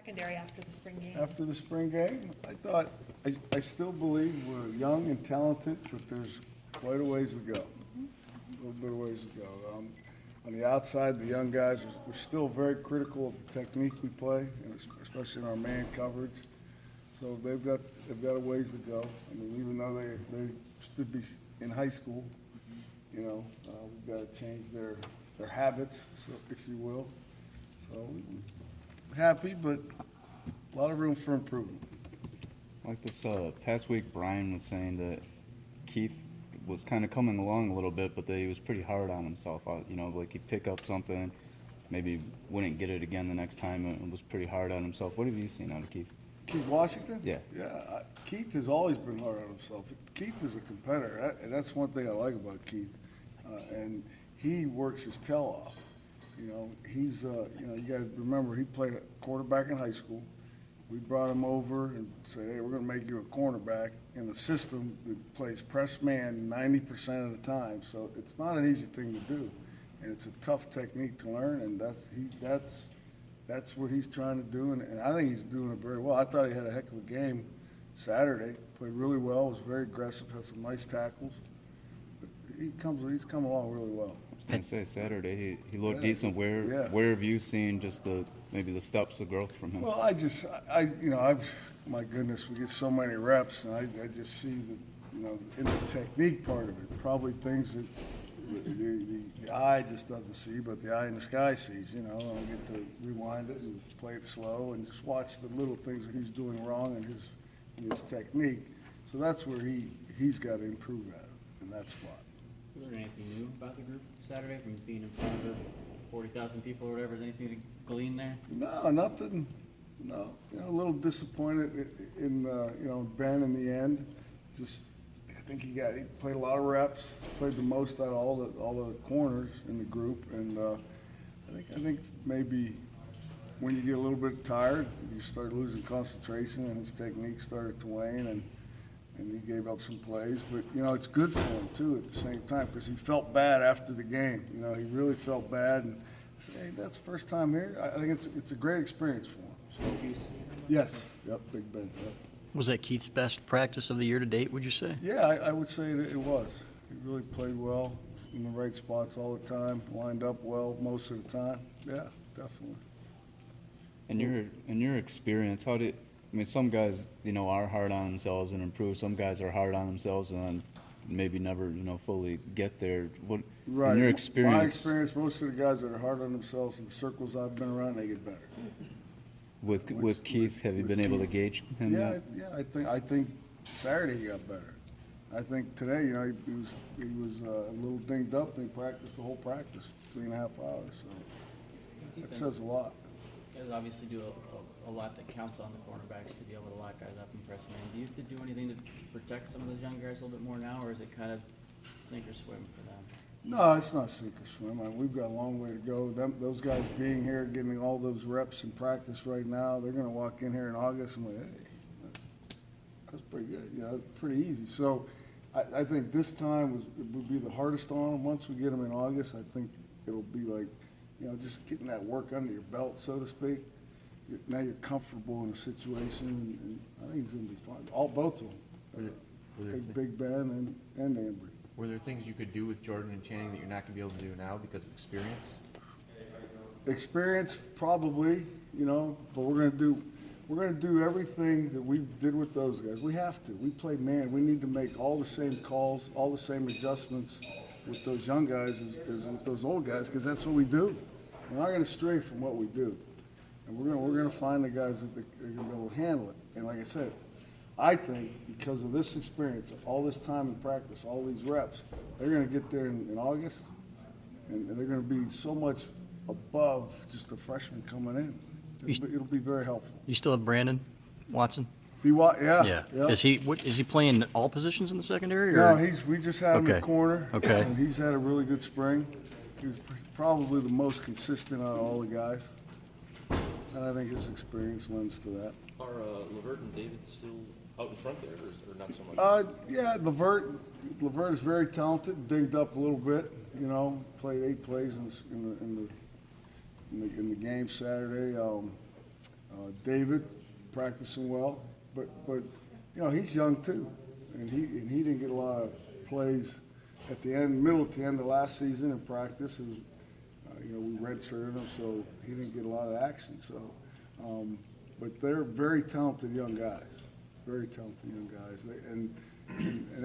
secondary after the spring game? After the spring game, I still believe we're young and talented, but there's quite a ways to go. A little bit of ways to go. On the outside, the young guys, we're still very critical of the technique we play, and especially in our man coverage. So they've got a ways to go. I mean, even though they should be in high school, you know, we've got to change their habits, so, if you will. So we're happy, but a lot of room for improvement. Like this past week, Brian was saying that Keith was kind of coming along a little bit, but that he was pretty hard on himself. You know, like he'd pick up something, maybe wouldn't get it again the next time, and was pretty hard on himself. What have you seen out of Keith? Keith Washington? Yeah. Yeah, Keith has always been hard on himself. Keith is a competitor, and that's one thing I like about Keith. And he works his tail off. You know, he's, you know, you got to remember, he played quarterback in high school. We brought him over and said, hey, we're going to make you a cornerback in a system that plays press man 90% of the time. So it's not an easy thing to do. And it's a tough technique to learn, and that's what he's trying to do, and I think he's doing it very well. I thought he had a heck of a game Saturday. Played really well, was very aggressive, had some nice tackles. But he's come along really well. I was gonna say Saturday he looked Yeah. decent. Where have you seen just maybe the steps of growth from him? Well, my goodness, we get so many reps, and I just see that, you know, in the technique part of it, probably things that the eye just doesn't see, but the eye in the sky sees, you know. And I get to rewind it and play it slow and just watch the little things that he's doing wrong in his technique. So that's where he's got to improve at it, and that's why. Was there anything new about the group Saturday from being in front of the 40,000 people or whatever? Is anything to glean there? No, nothing. No, you know, a little disappointed in you know, Ben in the end. Just, I think he played a lot of reps, played the most out of all the corners in the group, and I think maybe when you get a little bit tired, you start losing concentration, and his technique started to wane, and he gave up some plays. But you know, it's good for him too at the same time, because he felt bad after the game. You know, he really felt bad, and I said, hey, that's the first time here. I think it's a great experience for him. Yes, yep, Big Ben. Yep. Was that Keith's best practice of the year to date, would you say? Yeah, I would say it was. He really played well, in the right spots all the time, lined up well most of the time. Yeah, definitely. In your experience, I mean, some guys, you know, are hard on themselves and improve. Some guys are hard on themselves and then maybe never, you know, fully get there. What, Right. in your My experience, experience, most of the guys that are hard on themselves in the circles I've been around, they get better. with Keith, have you with been able to Keith. gauge him Yeah, yet? yeah, I think Saturday he got better. I think today, you know, he was a little dinged up, and he practiced the whole practice, 3.5 hours, so that says a lot. You guys obviously do a lot that counts on the cornerbacks to be able to lock guys up and press man. Do you have to do anything to protect some of those young guys a little bit more now, or is it kind of sink or swim for them? No, it's not sink or swim. I mean, we've got a long way to go. Those guys being here, getting all those reps in practice right now, they're gonna walk in here in August and be like, hey, that's pretty good, you know, pretty easy. So I think this time would be the hardest on them. Once we get them in August, I think it'll be like, you know, just getting that work under your belt, so to speak. Now you're comfortable in a situation, and I think it's gonna be fun. Both of them. Big Ben and Ambry. Were there things you could do with Jordan and Channing that you're not going to be able to do now because of experience? Experience, probably, you know, but we're gonna do everything that we did with those guys. We have to. We play man. We need to make all the same calls, all the same adjustments with those young guys as with those old guys, because that's what we do. We're not gonna stray from what we do, and we're gonna find the guys that are gonna be able to handle it. And like I said, I think because of this experience, all this time in practice, all these reps, they're gonna get there in August, and they're gonna be so much above just the freshmen coming in. It'll be very helpful. You still have Brandon Watson? Yeah. Is he playing all positions in the secondary? No, Or? we just had him in Okay. corner. Okay. And he's had a really good spring. He was probably the most consistent out of all the guys. And I think his experience lends to that. Are Levert and David still out in front there, or not so much? Yeah, Levert is very talented, dinged up a little bit, you know, played 8 plays in the game Saturday. David practicing well, but you know, he's young too, and he didn't get a lot of plays at the end, middle to end of last season in practice. And, you know, we redshirted him, so he didn't get a lot of action. So, but they're very talented young guys, very talented young guys, and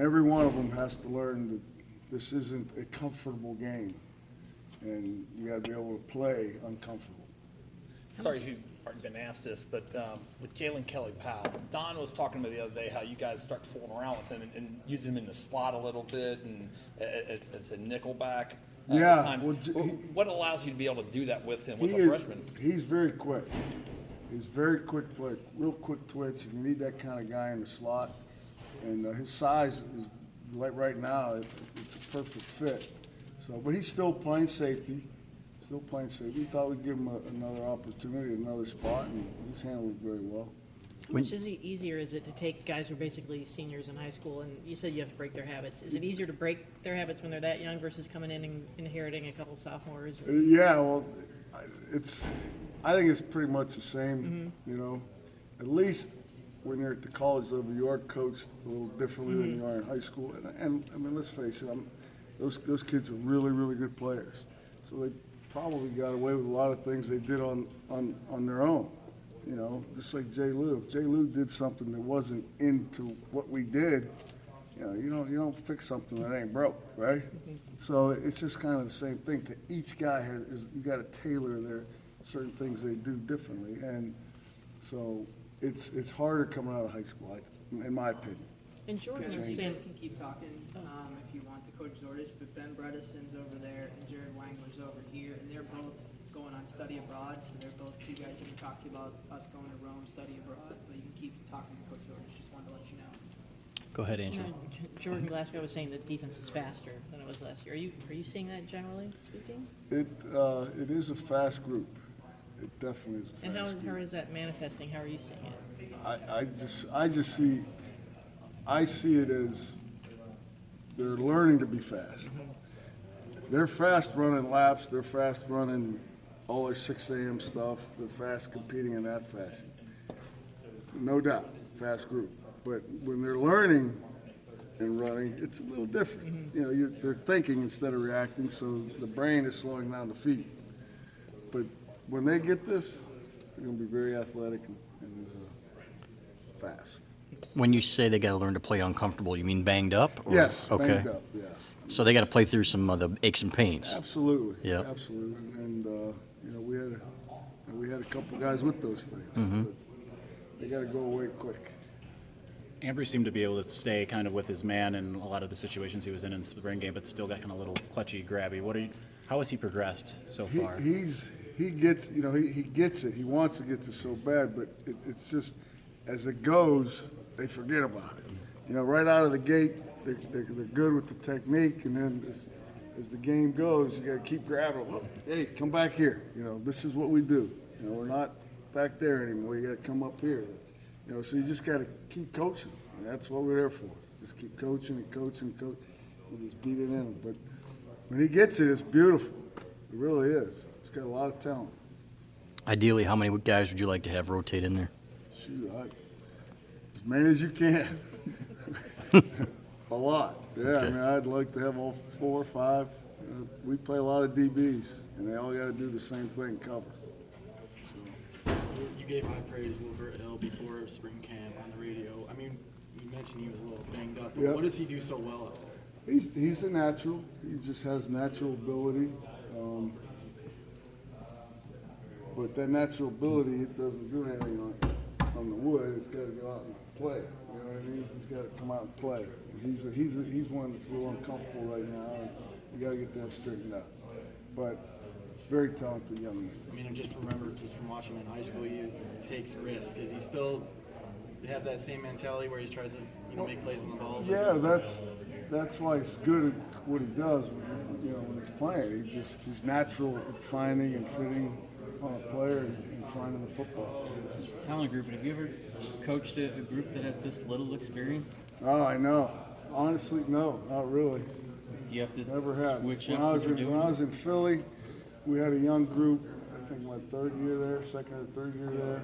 every one of them has to learn that this isn't a comfortable game, and you got to be able to play uncomfortable. Sorry if you've already been asked this, but with Jalen Kelly Powell, Don was talking about the other day how you guys start fooling around with him and use him in the slot a little bit and as a nickel back. Yeah, At times. well, What allows you to be able to do that with him, with He a is- freshman? He's very quick. He's very quick play, real quick twitch. You need that kind of guy in the slot. And his size is, like right now, it's a perfect fit. So, but he's still playing safety. Still playing safety. We thought we'd give him another opportunity, another spot, and he's handled it very well. How much easier is it to take guys who are basically seniors in high school, and you said you have to break their habits? Is it easier to break their habits when they're that young versus coming in and inheriting a couple sophomores? Yeah, well, I think it's pretty much the same, you know. At least when you're at the college level, you are coached a little differently than you are in high school. And I mean, let's face it, those kids are really, really good players. So they probably got away with a lot of things they did on their own. You know, just like Jay Lou. If Jay Lou did something that wasn't into what we did, you don't fix something that ain't broke, right? So it's just kind of the same thing. To each guy you got to tailor their certain things they do differently, and so it's harder coming out of high school, in my opinion. And Jordan was change. You saying, guys can keep talking if you want to Coach Zordich, but Ben Bredeson's over there and Jared Wangler's over here, and they're both going on study abroad, so they're both two guys who can talk to you about us going to Rome, study abroad, but you can keep talking to Coach Zordich, just wanted to let you know. Go ahead, Angela. Jordan Glasgow was saying that defense is faster than it was last year. Are you seeing that generally speaking? It is a fast group. It definitely is a And fast how group. is that manifesting? How are you seeing it? I see it as they're learning to be fast. They're fast running laps. They're fast running all their 6 a.m. stuff. They're fast competing in that fashion. No doubt, fast group. But when they're learning and running, it's a little different. You know, they're thinking instead of reacting, so the brain is slowing down the feet. But when they get this, they're going to be very athletic and fast. When you say they got to learn to play uncomfortable, you mean banged up? Or- Yes, Okay. banged up, yeah. So they got to play through some of the aches and pains. Absolutely. Yeah. Absolutely. And you know, we had a couple guys with those things. But they got to go away quick. Ambry seemed to be able to stay kind of with his man in a lot of the situations he was in the spring game, but still got kind of a little clutchy, grabby. How has he progressed so far? He gets, you know, he gets it. He wants to get this so bad, but it's just as it goes, they forget about it. You know, right out of the gate, they're good with the technique, and then as the game goes, you got to keep grabbing. Look, hey, come back here. You know, this is what we do. You know, we're not back there anymore. You got to come up here. You know, so you just got to keep coaching. And that's what we're there for. Just keep coaching and coaching and coaching. We'll just beat it in him. But when he gets it, it's beautiful. It really is. He's got a lot of talent. Ideally, how many guys would you like to have rotate in there? Shoot, as many as you can. A lot. Yeah, Okay. I mean, I'd like to have all 4 or 5. We play a lot of DBs, and they all got to do the same thing, cover. You gave high praise to Lavert Hill before spring camp on the radio. I mean, you mentioned he was a little banged up, but Yeah. what does he do so well out there? He's a natural. He just has natural ability. But that natural ability, it doesn't do anything on the wood. It's got to go out and play. You know what I mean? He's got to come out and play. And he's one that's a little uncomfortable right now. And we got to get that straightened out. But very talented young man. I mean, I just remember from watching him in high school, he takes risks. Does he still have that same mentality where he tries to make plays on the ball? Yeah, that's why he's good at what he does. When he's playing, he's natural at finding and fitting on a player and finding the football. Talent group, but have you ever coached a group that has this little experience? Oh, I know. Honestly, no, not really. Do you have to Never have. switch When up I what was you're in, doing? when I was in Philly, we had a young group. I think my 3rd year there, 2nd or 3rd year there.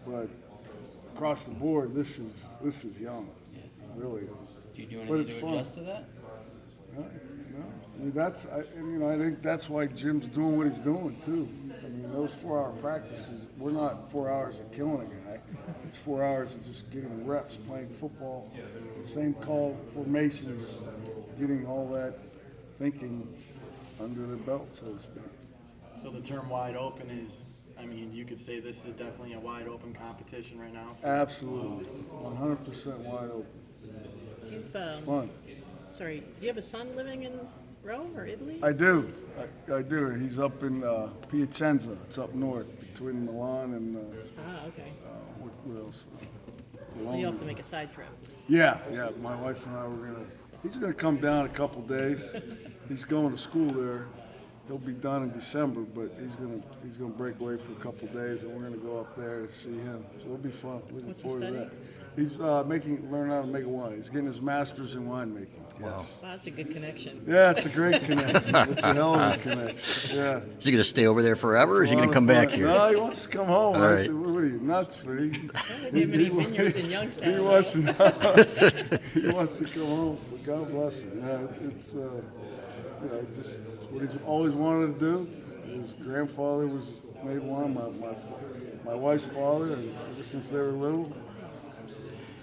but across the board, this is young, really. Do you do But anything it's to fun. adjust to that? No, I mean, I think that's why Jim's doing what he's doing too. I mean, those 4-hour practices, we're not 4 hours of killing a guy. It's 4 hours of just getting reps, playing football, same call formations, getting all that thinking under the belt, so to speak. So the term wide open is, I mean, you could say this is definitely a wide open competition right now. Absolutely, 100% wide open. You've, It's fun. sorry, do you have a son living in Rome or Italy? I do. I do. He's up in Piacenza. It's up north between Milan and Ah, okay. what else? So you have to make a side trip. Yeah. My wife and I he's gonna come down a couple days. He's going to school there. He'll be done in December, but he's gonna break away for a couple days, and we're gonna go up there to see him. So it'll be fun. Looking What's he forward to studying? that. He's learning how to make wine. He's getting his master's in winemaking. Wow. Wow, that's a good connection. Yeah, it's a great connection. It's a hell of a connection. Yeah. Is he going to stay over there forever, or is he going to Lot come of back fun. here? No, he wants to come home. All I right. said, what are you, nuts? But he Don't give him any vineyards in Youngstown. He wants to, he wants to come home. But God bless him. Yeah, it's just what he's always wanted to do. His grandfather made wine. My wife's father, and ever since they were little.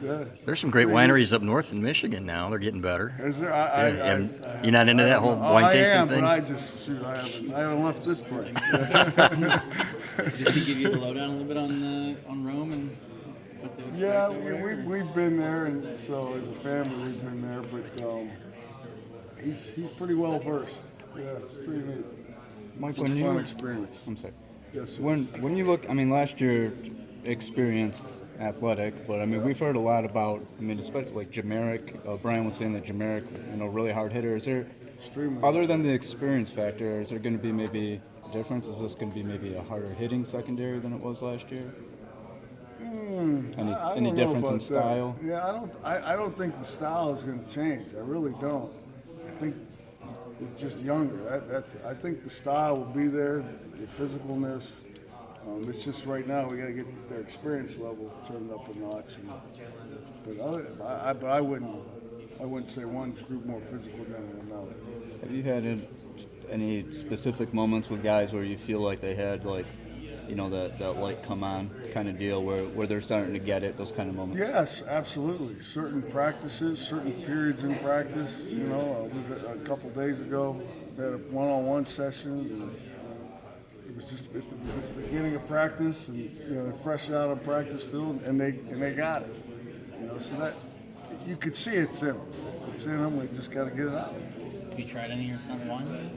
Yeah. There's some great wineries up north in Michigan now. They're getting better. Is there? You're not into that whole wine tasting I am, thing? but I haven't left this place. Did he give you the lowdown a little bit on Rome and what to expect? Yeah, over there, or- we've been there, and so as a family we've been there. But he's pretty well versed. Yeah, it's pretty neat. Mike, It's a when fun you, experience. I'm sorry. Yes, sir. When you look, I mean, last year experienced athletic, but I mean, we've heard a lot about, I mean, especially like Jameric. Brian was saying that Jameric, really hard hitter. Is there, Extremely. other than the experience factor, is there going to be maybe a difference? Is this going to be maybe a harder hitting secondary than it was last year? Any I any don't know difference in about that. style? Yeah, I don't think the style is going to change. I really don't. I think it's just younger. I think the style will be there, the physicalness. It's just right now we got to get their experience level turned up a notch. But I wouldn't say one's group more physical than another. Have you had any specific moments with guys where you feel like they had that light come on kind of deal where they're starting to get it, those kind of moments? Yes, absolutely. Certain practices, certain periods in practice. We've had, a couple days ago, we had a one-on-one session. And it was just at the beginning of practice, and they're fresh out on practice field, and they got it. So that you could see it's in them. It's in them. We just got to get it out. Have you tried any of your son's wine?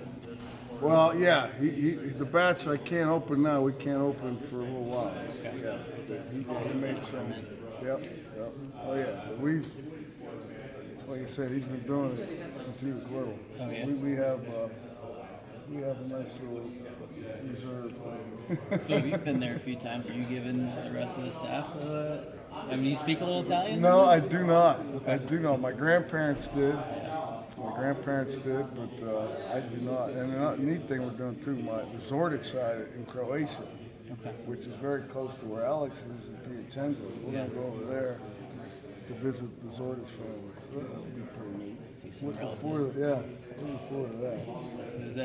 Well, yeah. The batch I can't open now. We can't open for a little while. Yeah. He made some. Yep. Oh yeah. So like I said, he's been doing it since he was little. So Oh, yeah? we have a nice little reserve. So have you been there a few times? Have you given the rest of the staff? Do you speak a little Italian? No, I do not. I do not. My grandparents did. But I do not. And the neat thing we're doing too, the Zordich side in Croatia, which is very close to where Alex is in Piacenza. We're going to go over there to visit the Zordich family. So that would be pretty neat. See some Looking relatives. forward to that. Is that